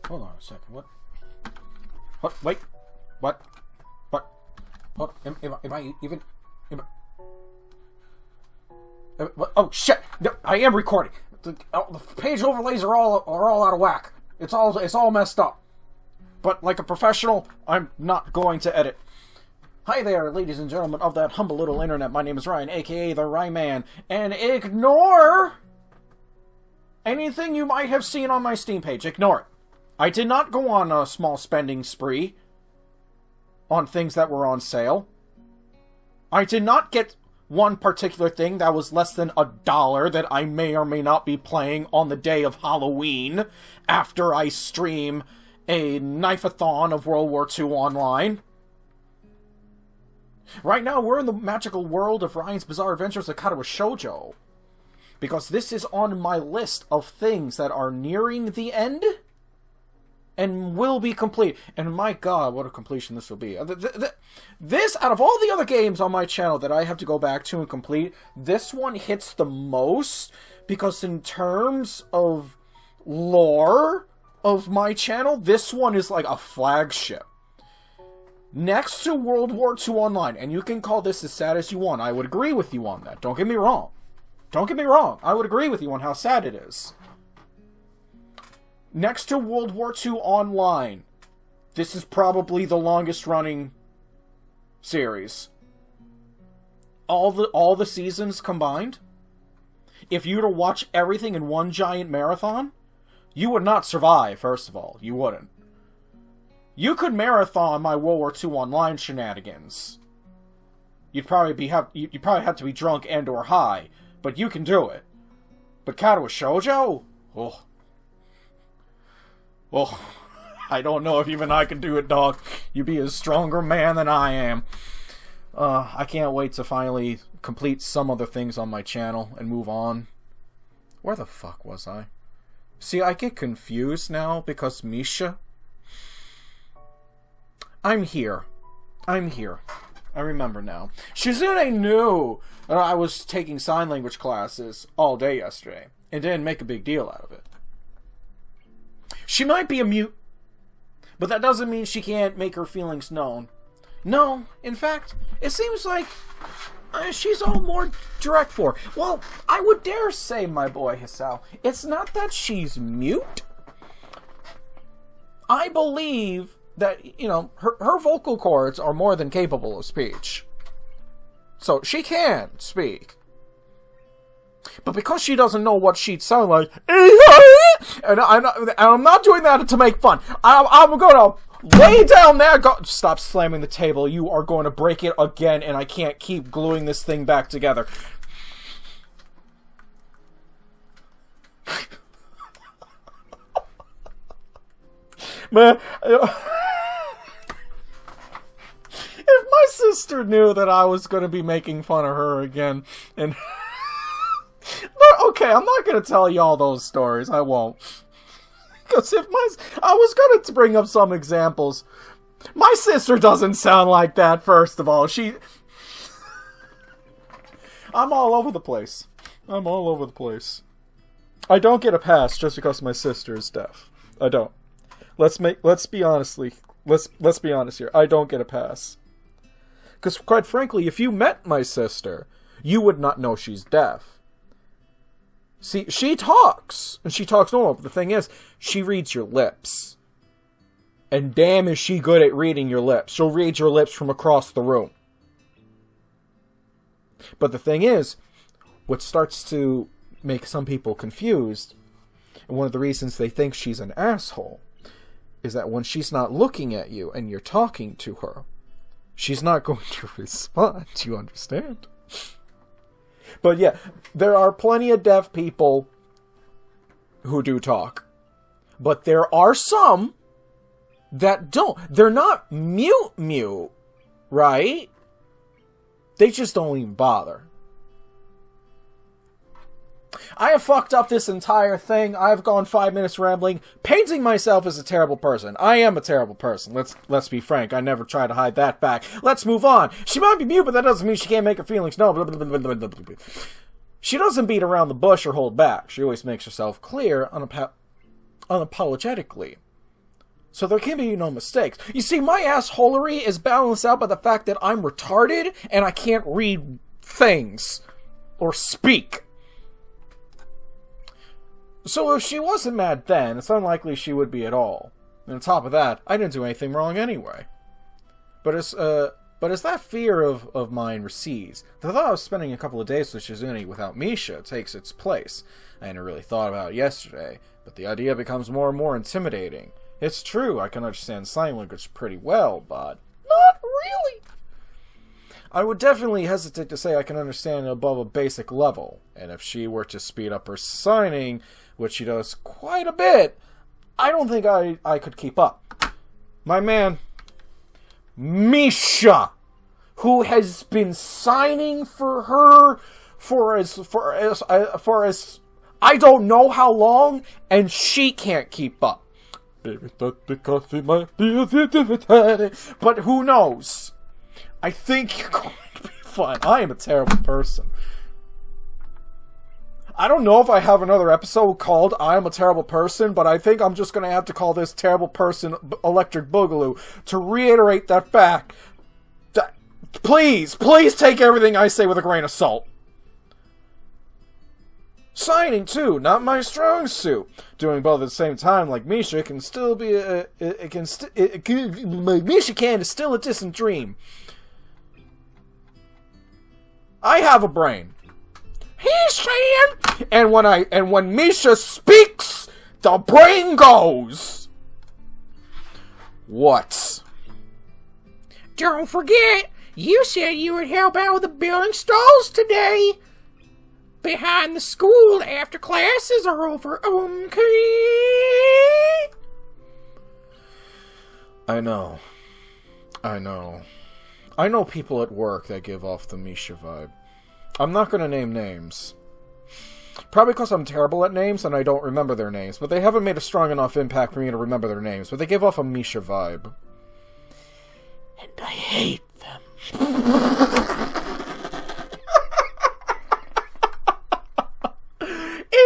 Hold on a second. What? Wait. What? Hold on. Am I even... what? Oh, shit! No, I am recording. The page overlays are all out of whack. It's all messed up. But like a professional, I'm not going to edit. Hi there, ladies and gentlemen of that humble little internet. My name is Ryan, aka the Ryan, and ignore anything you might have seen on my Steam page. Ignore it. I did not go on a small spending spree on things that were on sale. I did not get one particular thing that was less than $1 that I may or may not be playing on the day of Halloween after I stream a knife-a-thon of World War II online. Right now, we're in the magical world of Ryan's Bizarre Adventures of Katawa Shoujo, because this is on my list of things that are nearing the end and will be complete. And my god, what a completion this will be. This, out of all the other games on my channel that I have to go back to and complete, this one hits the most, because in terms of lore of my channel, this one is like a flagship. Next to World War II Online, and you can call this as sad as you want. I would agree with you on that. Don't get me wrong. Don't get me wrong. I would agree with you on how sad it is. Next to World War II Online, this is probably the longest running series. All the seasons combined. If you were to watch everything in one giant marathon, you would not survive, first of all. You wouldn't. You could marathon my World War II Online shenanigans. You'd probably have to be drunk and or high, but you can do it. But Katawa Shoujo? Oh, I don't know if even I can do it, dog. You be a stronger man than I am. I can't wait to finally complete some other things on my channel and move on. Where the fuck was I? See, I get confused now because Misha... I'm here. I remember now. Shizune knew that I was taking sign language classes all day yesterday, and didn't make a big deal out of it. She might be a mute, but that doesn't mean she can't make her feelings known. No, in fact, it seems like she's all more direct for her. Well, I would dare say, my boy Hisao, it's not that she's mute. I believe that, you know, her vocal cords are more than capable of speech. So, she can speak. But because she doesn't know what she'd sound like, and I'm not doing that to make fun. I'm gonna lay down there. Stop slamming the table. You are going to break it again, and I can't keep gluing this thing back together. Man, if my sister knew that I was going to be making fun of her again, and... Okay, I'm not going to tell you all those stories, I won't. Because I was going to bring up some examples. My sister doesn't sound like that, first of all. I'm all over the place. I don't get a pass just because my sister is deaf. I don't. Let's be honest here. I don't get a pass. Because, quite frankly, if you met my sister, you would not know she's deaf. See, she talks, and she talks normal, but the thing is, she reads your lips. And damn is she good at reading your lips. She'll read your lips from across the room. But the thing is, what starts to make some people confused, and one of the reasons they think she's an asshole, is that when she's not looking at you and you're talking to her, she's not going to respond, you understand? But yeah, there are plenty of deaf people who do talk. But there are some that don't. They're not mute, right? They just don't even bother. I have fucked up this entire thing. I've gone 5 minutes rambling, painting myself as a terrible person. I am a terrible person. Let's be frank. I never try to hide that fact. Let's move on. She might be mute, but that doesn't mean she can't make her feelings known. She doesn't beat around the bush or hold back. She always makes herself clear unapologetically. So there can be no mistakes. You see, my assholery is balanced out by the fact that I'm retarded and I can't read things. Or speak. So if she wasn't mad then, it's unlikely she would be at all. And on top of that, I didn't do anything wrong anyway. But as that fear of mine recedes, the thought of spending a couple of days with Shizune without Misha takes its place. I hadn't really thought about it yesterday, but the idea becomes more and more intimidating. It's true, I can understand sign language pretty well, but not really. I would definitely hesitate to say I can understand above a basic level, and if she were to speed up her signing, which she does quite a bit, I don't think I could keep up. My man, Misha, who has been signing for her for as I don't know how long, and she can't keep up. But who knows? I think you're going to be fine. I am a terrible person. I don't know if I have another episode called I Am a Terrible Person, but I think I'm just going to have to call this Terrible Person Electric Boogaloo to reiterate that fact. Please take everything I say with a grain of salt. Signing, too, not my strong suit. Doing both at the same time, like Misha, can still be Misha can is still a distant dream. I have a brain. He's saying, and when Misha speaks, the brain goes. What? Don't forget, you said you would help out with the building stalls today. Behind the school after classes are over, okay? I know people at work that give off the Misha vibe. I'm not gonna name names. Probably because I'm terrible at names and I don't remember their names, but they haven't made a strong enough impact for me to remember their names, but they give off a Misha vibe. And I hate them.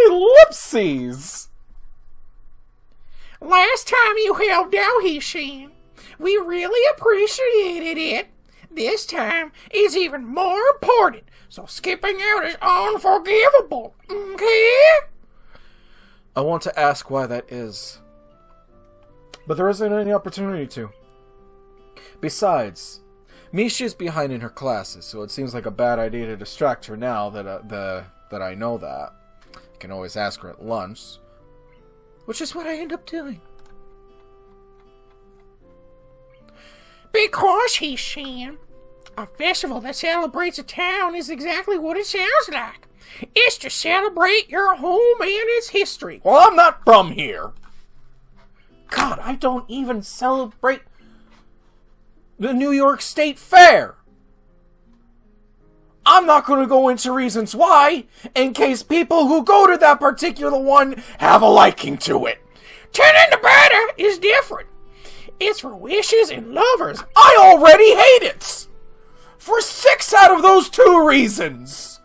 Ellipses! Last time you helped out, Hishin, we really appreciated it. This time is even more important, so skipping out is unforgivable, okay? I want to ask why that is, but there isn't any opportunity to. Besides, Misha's behind in her classes, so it seems like a bad idea to distract her now that I know that. I can always ask her at lunch, which is what I end up doing. Because, Hishin, a festival that celebrates a town is exactly what it sounds like. It's to celebrate your home and its history. Well, I'm not from here. God, I don't even celebrate the New York State Fair. I'm not going to go into reasons why, in case people who go to that particular one have a liking to it. Turning the better is different. It's for wishes and lovers. I already hate it! For 6 out of those 2 reasons!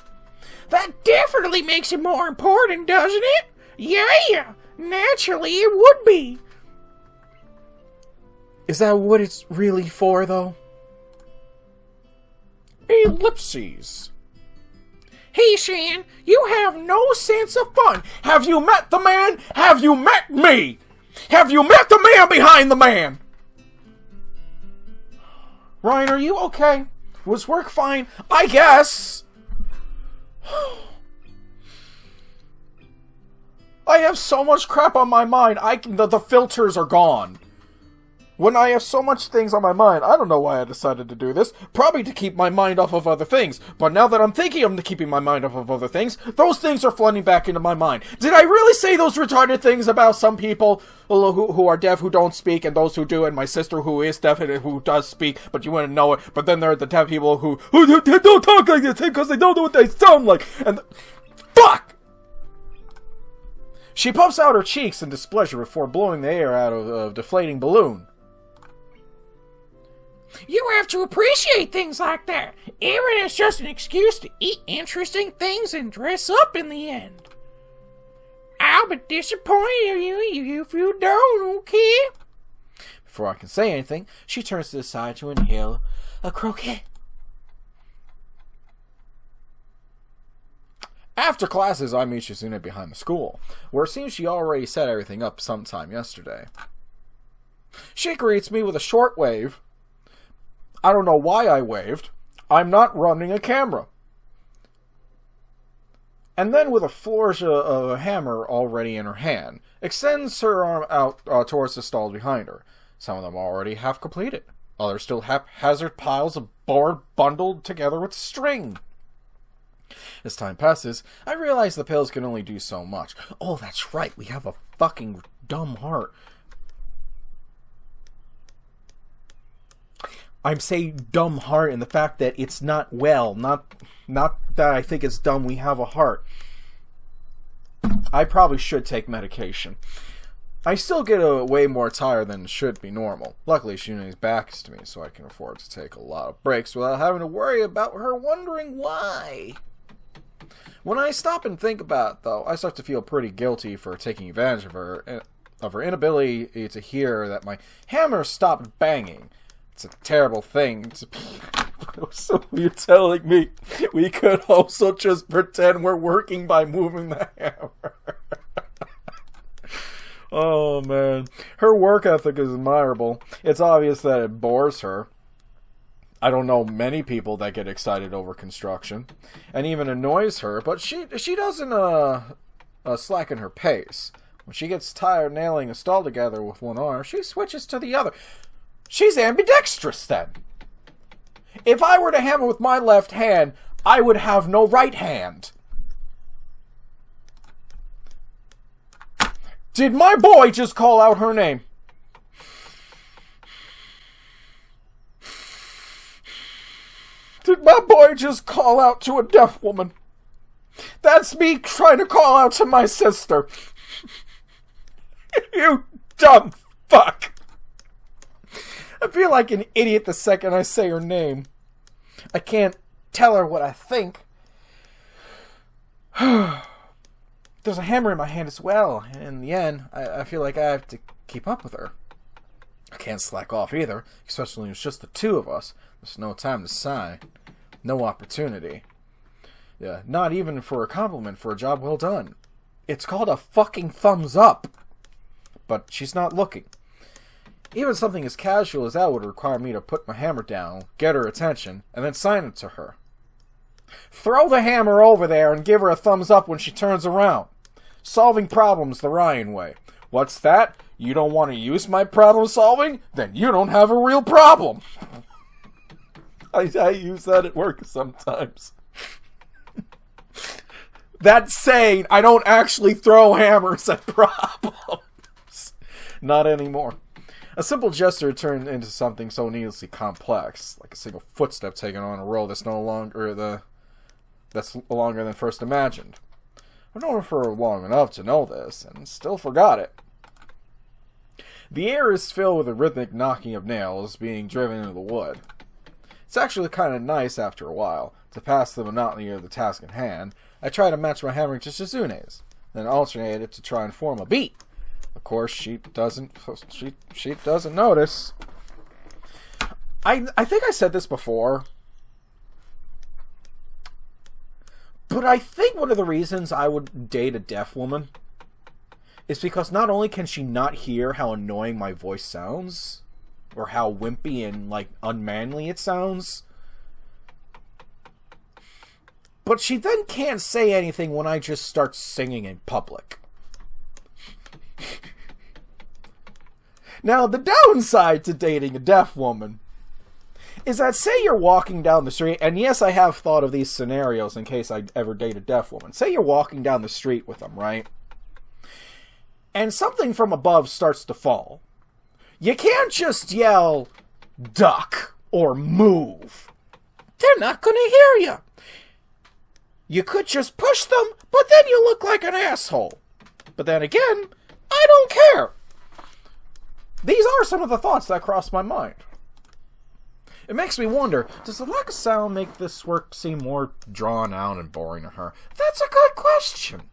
That definitely makes it more important, doesn't it? Yeah, naturally it would be. Is that what it's really for, though? Ellipses. Hey, Shan, you have no sense of fun. Have you met the man? Have you met me? Have you met the man behind the man? Ryan, are you okay? Was work fine? I guess. I have so much crap on my mind. The filters are gone. When I have so much things on my mind, I don't know why I decided to do this. Probably to keep my mind off of other things. But now that I'm thinking of keeping my mind off of other things, those things are flooding back into my mind. Did I really say those retarded things about some people who are deaf who don't speak, and those who do, and my sister who is deaf and who does speak, but you wouldn't know it? But then there are the deaf people who don't talk like this because they don't know what they sound like. And fuck! She puffs out her cheeks in displeasure before blowing the air out of a deflating balloon. You have to appreciate things like that, even if it's just an excuse to eat interesting things and dress up in the end. I'll be disappointed in you if you don't, okay? Before I can say anything, she turns to the side to inhale a croquet. After classes, I meet Shizune behind the school, where it seems she already set everything up sometime yesterday. She greets me with a short wave. I don't know why I waved. I'm not running a camera. And then, with a flourish of a hammer already in her hand, extends her arm out towards the stalls behind her. Some of them already half completed. Others still haphazard piles of board bundled together with string. As time passes, I realize the pills can only do so much. Oh, that's right, we have a fucking dumb heart. I'm saying dumb heart in the fact that it's not well, not that I think it's dumb we have a heart. I probably should take medication. I still get way more tired than should be normal. Luckily, Shune's back is to me, so I can afford to take a lot of breaks without having to worry about her wondering why. When I stop and think about it, though, I start to feel pretty guilty for taking advantage of her inability to hear that my hammer stopped banging. It's a terrible thing. So you're telling me we could also just pretend we're working by moving the hammer? Oh, man. Her work ethic is admirable. It's obvious that it bores her. I don't know many people that get excited over construction, and even annoys her, but she doesn't slacken her pace. When she gets tired nailing a stall together with one arm, she switches to the other. She's ambidextrous, then. If I were to hammer with my left hand, I would have no right hand. Did my boy just call out her name? Did my boy just call out to a deaf woman? That's me trying to call out to my sister. You dumb fuck. I feel like an idiot the second I say her name. I can't tell her what I think. There's a hammer in my hand as well. In the end, I feel like I have to keep up with her. I can't slack off either, especially when it's just the two of us. There's no time to sign. No opportunity. Yeah, not even for a compliment for a job well done. It's called a fucking thumbs up. But she's not looking. Even something as casual as that would require me to put my hammer down, get her attention, and then sign it to her. Throw the hammer over there and give her a thumbs up when she turns around. Solving problems the Ryan way. What's that? You don't want to use my problem solving? Then you don't have a real problem. I use that at work sometimes. That saying, I don't actually throw hammers at problems. Not anymore. A simple gesture turned into something so needlessly complex, like a single footstep taken on a road that's longer than first imagined. I've known her for long enough to know this, and still forgot it. The air is filled with a rhythmic knocking of nails being driven into the wood. It's actually kind of nice after a while. To pass the monotony of the task at hand, I try to match my hammering to Shizune's, then alternate it to try and form a beat. Of course, she doesn't notice. I think I said this before, but I think one of the reasons I would date a deaf woman is because not only can she not hear how annoying my voice sounds, or how wimpy and, like, unmanly it sounds, but she then can't say anything when I just start singing in public. Now, the downside to dating a deaf woman is that, say you're walking down the street, and yes, I have thought of these scenarios in case I ever date a deaf woman. Say you're walking down the street with them, right? And something from above starts to fall. You can't just yell, duck, or move. They're not going to hear you. You could just push them, but then you look like an asshole. But then again, I don't care. These are some of the thoughts that cross my mind. It makes me wonder, does the lack of sound make this work seem more drawn out and boring to her? That's a good question.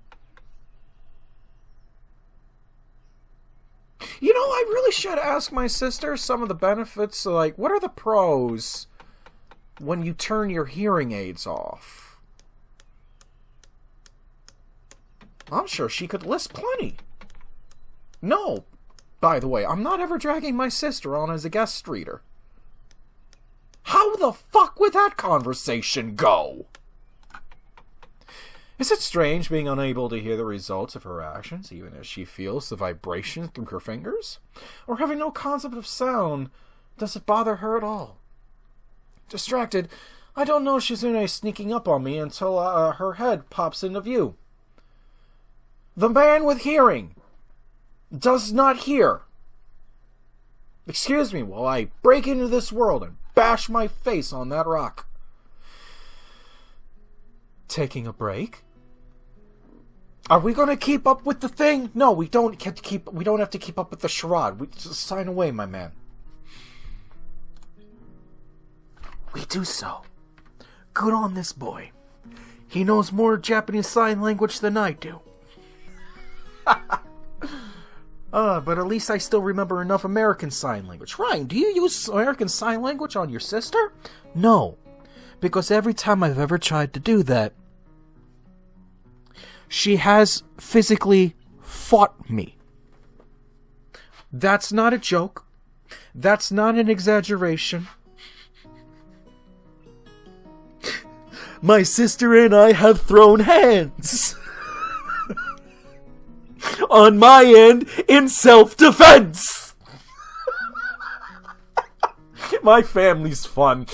You know, I really should ask my sister some of the benefits. Like, what are the pros when you turn your hearing aids off? I'm sure she could list plenty. No, by the way, I'm not ever dragging my sister on as a guest reader. How the fuck would that conversation go? Is it strange being unable to hear the results of her actions, even as she feels the vibration through her fingers? Or having no concept of sound, does it bother her at all? Distracted, I don't know Shizune sneaking up on me until her head pops into view. The man with hearing does not hear. Excuse me while I break into this world and bash my face on that rock. Taking a break? Are we going to keep up with the thing? No, we don't have to keep up with the charade. We just sign away, my man. We do so. Good on this boy. He knows more Japanese Sign Language than I do. But at least I still remember enough American Sign Language. Ryan, do you use American Sign Language on your sister? No. Because every time I've ever tried to do that, she has physically fought me. That's not a joke. That's not an exaggeration. My sister and I have thrown hands. On my end, in self-defense. My family's fun.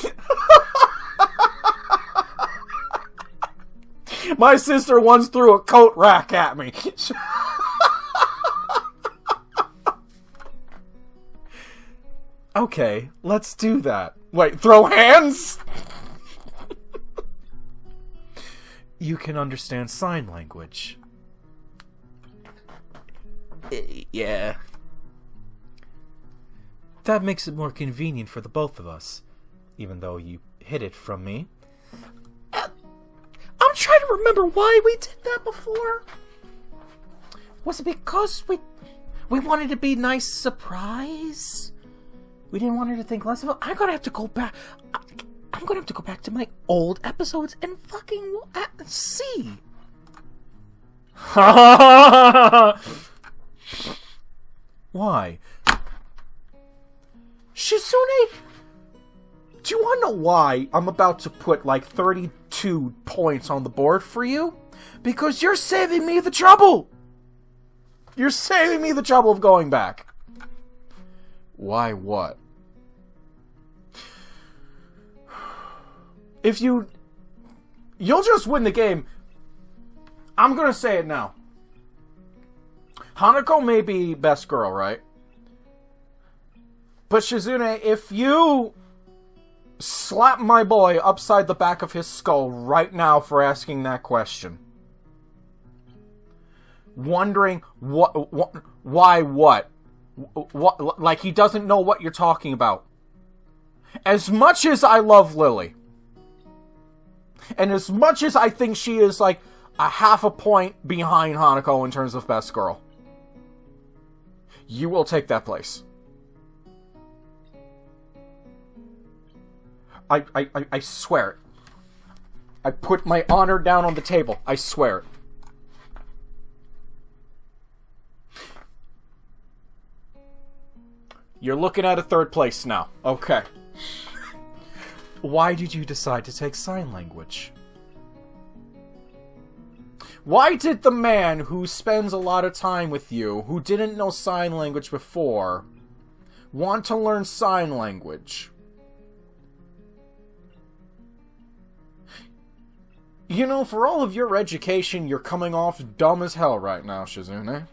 My sister once threw a coat rack at me. Okay, let's do that. Wait, throw hands? You can understand sign language. Yeah. That makes it more convenient for the both of us, even though you hid it from me. I'm trying to remember why we did that before. Was it because we wanted to be nice surprise? We didn't want her to think less of it. I'm gonna have to go back. I'm gonna have to go back to my old episodes and fucking see. Why? Shizune, do you want to know why I'm about to put like 32 points on the board for you? Because you're saving me the trouble. You're saving me the trouble of going back. Why what? If you'll just win the game. I'm gonna say it now. Hanako may be best girl, right? But Shizune, if you slap my boy upside the back of his skull right now for asking that question, wondering why what, like he doesn't know what you're talking about. As much as I love Lily, and as much as I think she is like a half a point behind Hanako in terms of best girl, you will take that place. I swear it. I put my honor down on the table. I swear it. You're looking at a third place now. Okay. Why did you decide to take sign language? Why did the man who spends a lot of time with you, who didn't know sign language before, want to learn sign language? You know, for all of your education, you're coming off dumb as hell right now, Shizune.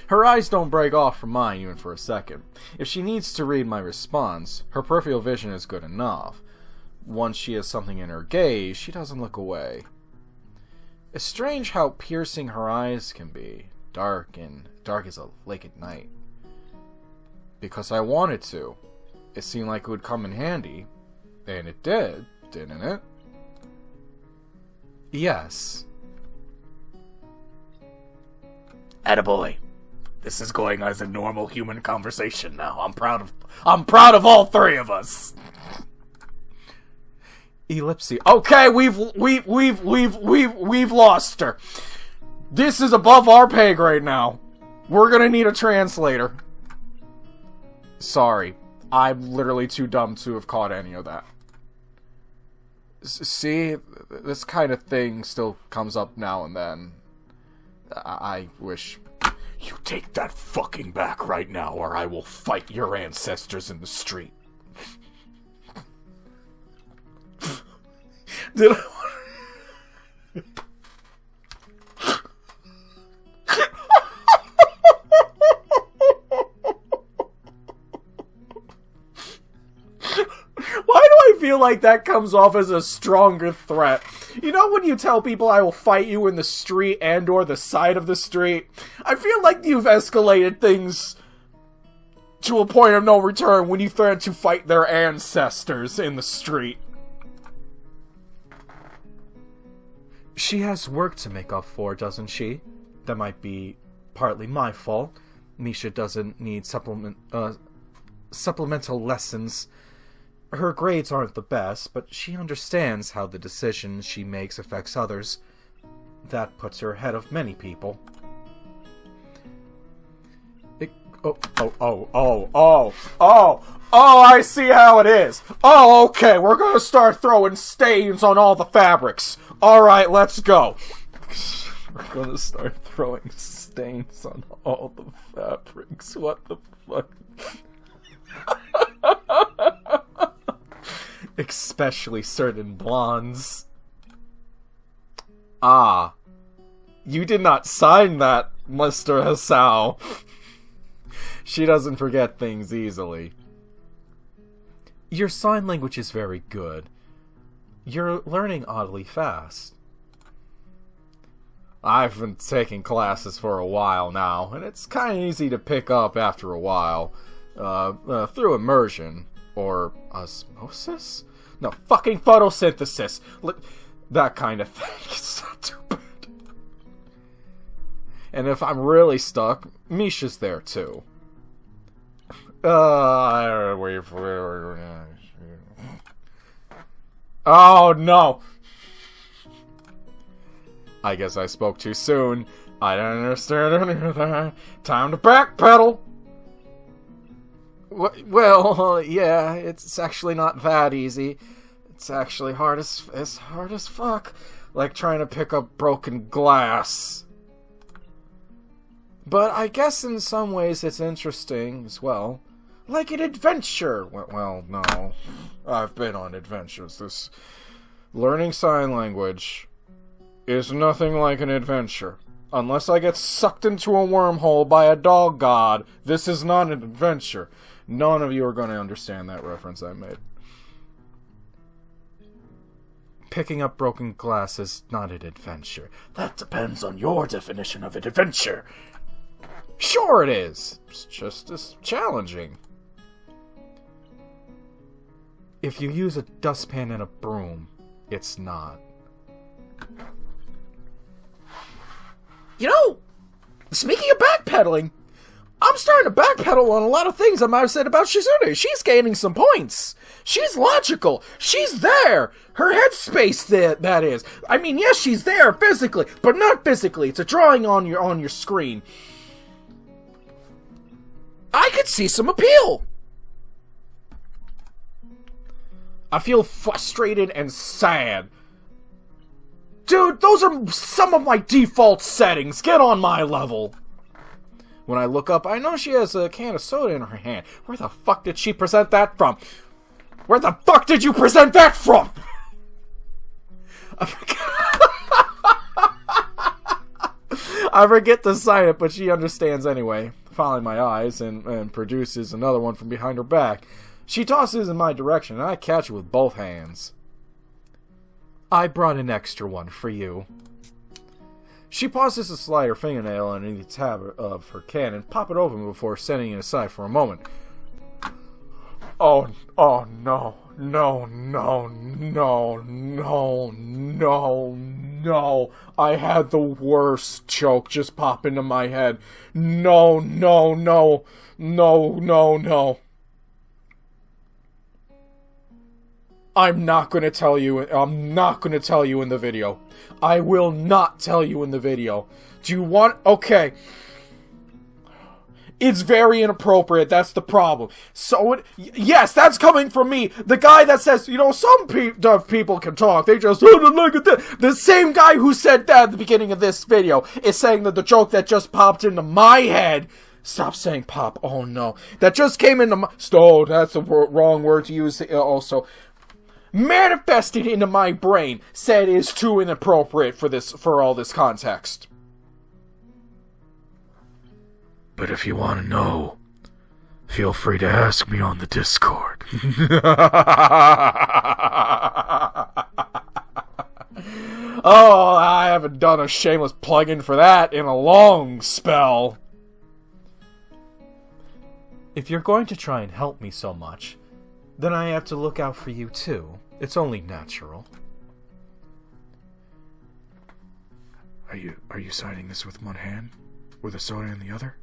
Her eyes don't break off from mine even for a second. If she needs to read my response, her peripheral vision is good enough. Once she has something in her gaze, she doesn't look away. It's strange how piercing her eyes can be. Dark as a lake at night. Because I wanted to. It seemed like it would come in handy. And it did, didn't it? Yes. Attaboy. This is going as a normal human conversation now. I'm proud of all three of us. Ellipse. Okay, we've lost her. This is above our pay grade now. We're gonna need a translator. Sorry. I'm literally too dumb to have caught any of that. See, this kind of thing still comes up now and then. I wish... You take that fucking back right now, or I will fight your ancestors in the street. Did I... Why do I feel like that comes off as a stronger threat? You know when you tell people I will fight you in the street and or the side of the street? I feel like you've escalated things to a point of no return when you threaten to fight their ancestors in the street. She has work to make up for, doesn't she? That might be partly my fault. Misha doesn't need supplemental lessons. Her grades aren't the best, but she understands how the decisions she makes affects others. That puts her ahead of many people. I see how it is. Oh, okay, we're gonna start throwing stains on all the fabrics. Alright, let's go. We're gonna start throwing stains on all the fabrics. What the fuck? Especially certain blondes. Ah. You did not sign that, Mr. Hasao. She doesn't forget things easily. Your sign language is very good. You're learning oddly fast. I've been taking classes for a while now, and it's kind of easy to pick up after a while. Through immersion. Or osmosis? No, fucking photosynthesis. That kind of thing. It's not too bad. And if I'm really stuck, Misha's there too. Oh no! I guess I spoke too soon. I don't understand any of that. Time to backpedal! Well, yeah, it's actually not that easy. It's actually hard as fuck. Like trying to pick up broken glass. But I guess in some ways it's interesting as well. Like an adventure. Well, no. I've been on adventures. This learning sign language is nothing like an adventure. Unless I get sucked into a wormhole by a dog god, this is not an adventure. None of you are going to understand that reference I made. Picking up broken glass is not an adventure. That depends on your definition of an adventure. Sure it is. It's just as challenging. If you use a dustpan and a broom, it's not. You know, speaking of backpedaling, I'm starting to backpedal on a lot of things I might have said about Shizune. She's gaining some points. She's logical. She's there. Her headspace, that is. I mean, yes, she's there physically, but not physically. It's a drawing on your screen. I could see some appeal. I feel frustrated and sad. Dude, those are some of my default settings. Get on my level. When I look up, I know she has a can of soda in her hand. Where the fuck did she present that from? Where the fuck did you present that from? I forget to sign it, but she understands anyway. Following my eyes and produces another one from behind her back. She tosses in my direction, and I catch it with both hands. I brought an extra one for you. She pauses to slide her fingernail underneath the tab of her can and pop it open before setting it aside for a moment. Oh no, no, no, no, no, no, no. I had the worst joke just pop into my head. No, no, no. No, no, no. I'm not going to tell you. I'm not going to tell you in the video. I will not tell you in the video. Do you want... Okay. It's very inappropriate. That's the problem. So, yes, that's coming from me. The guy that says, you know, some people can talk. They just, oh, look at this. The same guy who said that at the beginning of this video is saying that the joke that just popped into my head... Stop saying pop. Oh, no. That just came into my... Oh, that's the wrong word to use also. Manifested into my brain said is too inappropriate for all this context. But if you want to know, feel free to ask me on the Discord. Oh, I haven't done a shameless plug-in for that in a long spell. If you're going to try and help me so much, then I have to look out for you too. It's only natural. Are you signing this with one hand? With a soda in the other?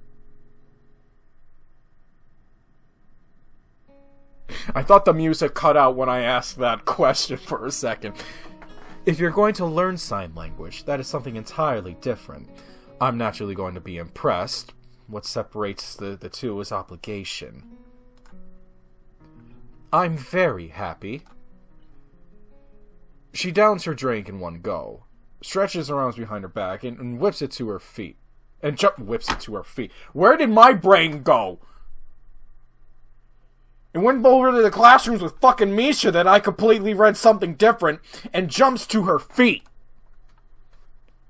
I thought the music cut out when I asked that question for a second. If you're going to learn sign language, that is something entirely different. I'm naturally going to be impressed. What separates the two is obligation. I'm very happy. She downs her drink in one go, stretches her arms behind her back, and whips it to her feet. Whips it to her feet. Where did my brain go? It went over to the classrooms with fucking Misha that I completely read something different, and jumps to her feet.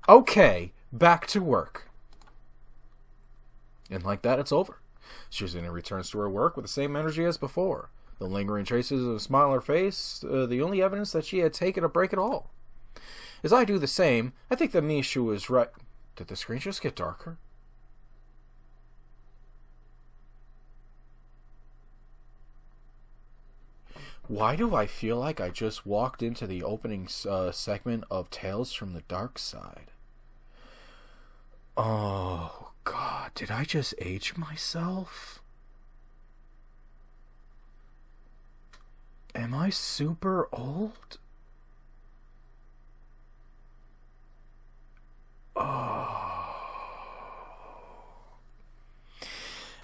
Okay, back to work. And like that, it's over. Shizune returns to her work with the same energy as before. The lingering traces of a smile on her face, the only evidence that she had taken a break at all. As I do the same, I think that Misha was right. Did the screen just get darker? Why do I feel like I just walked into the opening segment of Tales from the Dark Side? Oh, God, did I just age myself? Am I super old? Oh.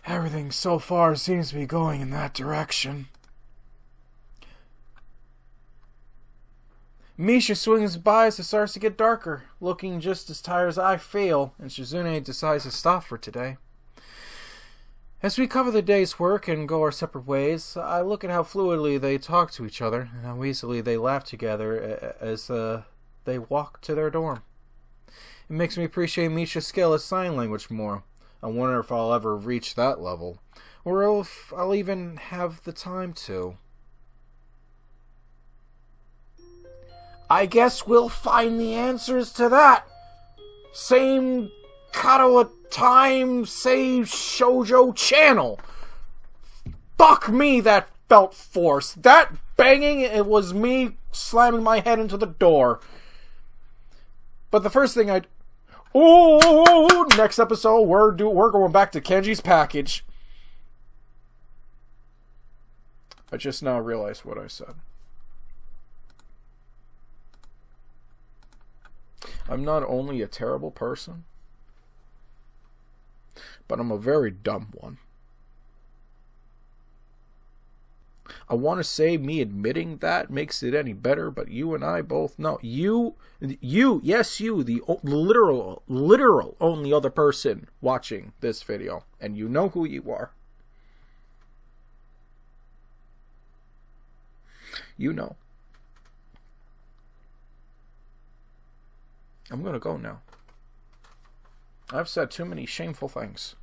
Everything so far seems to be going in that direction. Misha swings by as it starts to get darker, looking just as tired as I feel, and Shizune decides to stop for today. As we cover the day's work and go our separate ways, I look at how fluidly they talk to each other, and how easily they laugh together as they walk to their dorm. It makes me appreciate Misha's skill at sign language more. I wonder if I'll ever reach that level, or if I'll even have the time to. I guess we'll find the answers to that. Same Katawa time, same Shoujo channel. Fuck me, that felt forced. That banging, it was me slamming my head into the door. But the first thing Ooh, next episode, we're going back to Kenji's package. I just now realized what I said. I'm not only a terrible person, but I'm a very dumb one. I want to say me admitting that makes it any better, but you and I both know. Yes, you, the literal only other person watching this video, and you know who you are. You know. I'm gonna go now. I've said too many shameful things.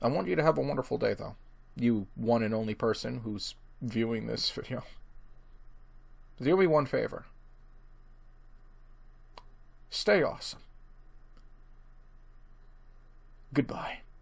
I want you to have a wonderful day, though. You one and only person who's viewing this video. Do me one favor. Stay awesome. Goodbye.